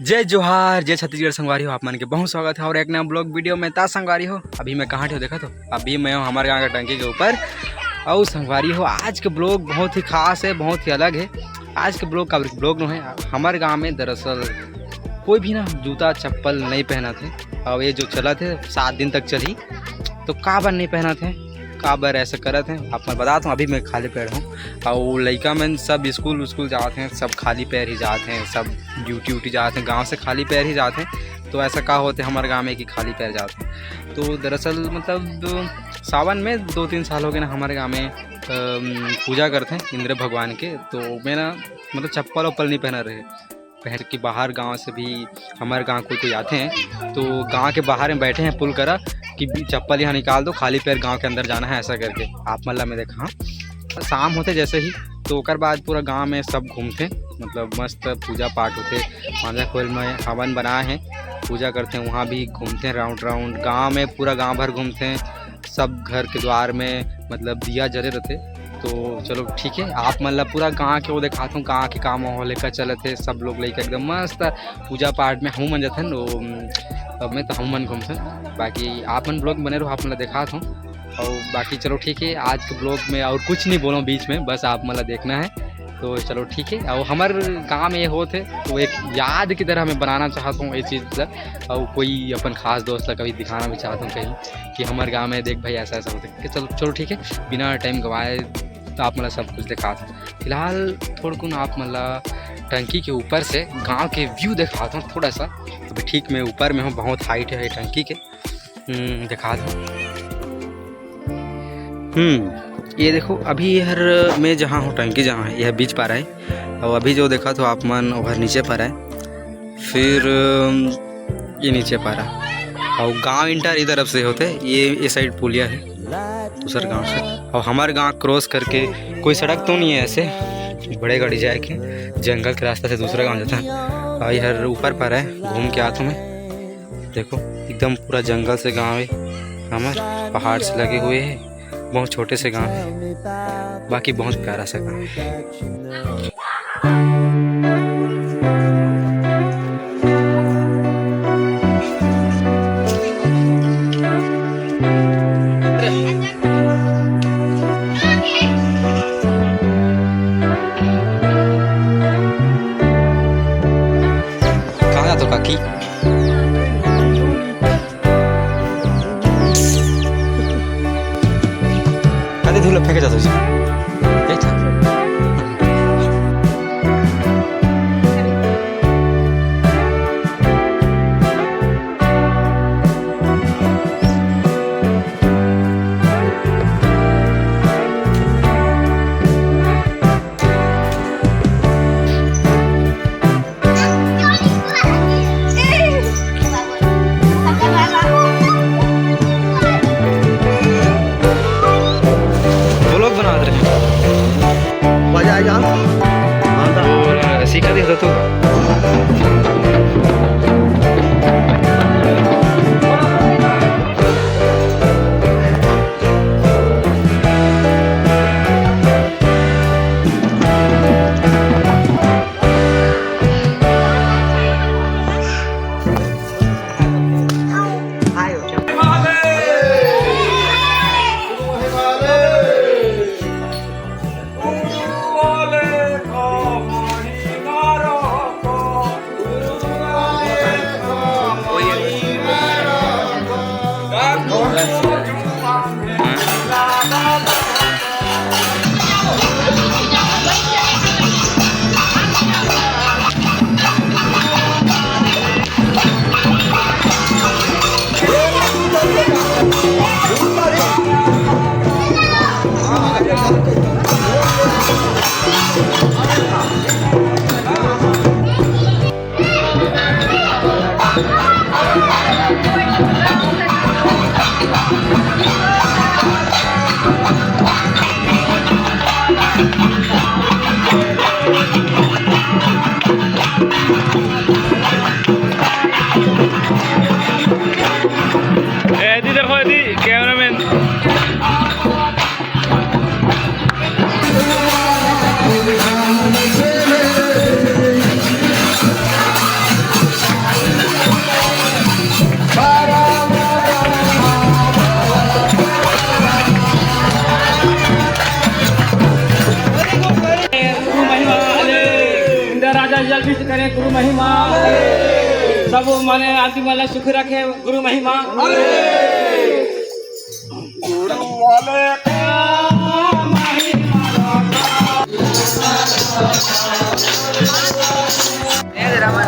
जय जोहार, जय छत्तीसगढ़ संगवारी हो। आप मन के बहुत स्वागत है और एक नया ब्लॉग वीडियो में ता संगवारी हो। अभी मैं कहाँ हो देखा तो अभी मैं हूँ हमारे गाँव का टंकी के ऊपर। और संगवारी हो, आज के ब्लॉग बहुत ही खास है, बहुत ही अलग है। आज के ब्लॉग का ब्लॉग न है हमारे गाँव में दरअसल कोई भी ना जूता चप्पल नहीं पहना थे। और ये जो चला थे 7 दिन तक चली तो काबर नहीं पहना थे, काबर ऐसा करत हैं आप मैं बताता हूँ। अभी मैं खाली पैर हूँ और लड़का में सब स्कूल जाते हैं, सब खाली पैर ही जाते हैं, सब ड्यूटी जाते हैं, गांव से खाली पैर ही जाते हैं। तो ऐसा का होते हमारे गांव में कि खाली पैर जाते हैं। तो दरअसल मतलब सावन में 2-3 साल हो गए ना हमारे गांव में पूजा करते हैं इंद्र भगवान के। तो मैं ना मतलब चप्पल वप्पल नहीं पहना रहे, पहन के बाहर गांव से भी हमारे गांव कोई आते हैं तो गांव के बाहर में बैठे हैं पुल करा कि चप्पल यहाँ निकाल दो, खाली पैर गांव के अंदर जाना है, ऐसा करके आप मतलब में देखा। हाँ शाम होते जैसे ही तो ओकर बाद पूरा गांव में सब घूमते, मतलब मस्त पूजा पाठ होते। मांझा खोल में हवन बनाए हैं, पूजा करते हैं, वहाँ भी घूमते हैं राउंड गांव में, पूरा गांव भर घूमते हैं। सब घर के द्वार में मतलब दिया जले रहते। तो चलो ठीक है, आप मतलब पूरा गांव के वो दिखाता हूँ, गांव के काम माहौल लेकर चले थे सब लोग लेकर एकदम मस्त पूजा पाठ में। हम मन जाते हैं मैं तो हम मन घूमते। बाकी आप मन ब्लॉग बने रहो, आप मतलब दिखाता हूँ। और बाकी चलो ठीक है, आज के ब्लॉग में और कुछ नहीं बोलो बीच में, बस आप मतलब देखना है। तो चलो ठीक है। और हमारे गांव में ये होते तो एक याद की तरह मैं बनाना चाहता हूँ ये चीज़। और कोई अपन खास दोस्त ला कभी दिखाना भी चाहता हूँ कहीं कि हमारे गांव में देख भाई ऐसा ऐसा होता है। चलो ठीक है, बिना टाइम गवाए तो आप मतलब सब कुछ दिखा दो। फिलहाल थोड़ा कुन आप मतलब टंकी के ऊपर से गांव के व्यू दिखाता हूँ थोड़ा सा। अभी ठीक मैं ऊपर में हूँ, बहुत हाइट है टंकी के, दिखा दूँ। ये देखो अभी हर मैं जहाँ हूँ टंकी जहाँ है यह बीच पा रहा है। और अभी जो देखा तो आप मन उधर नीचे पा रहा है, फिर ये नीचे पा रहा है। और गांव इंटर इधर तरफ से होते, ये साइड पुलिया है दूसरे गांव से। और हमारे गांव क्रॉस करके कोई सड़क तो नहीं है ऐसे, बड़े गाड़ी जाए के जंगल के रास्ते से दूसरा गांव जाता है। और इधर ऊपर पर है, घूम के आता हूँ मैं। देखो एकदम पूरा जंगल से गांव है हमारे, पहाड़ से लगे हुए हैं, बहुत छोटे से गांव है, बाकी बहुत प्यारा सा गांव है। कहाँ तो काकी धूल फेंके जाता है। सीखा दिया तो अभिष्ट करे गुरु महिमा सब माने आदमी वाला सुख रखे गुरु महिमा गुरु वाले ए रामा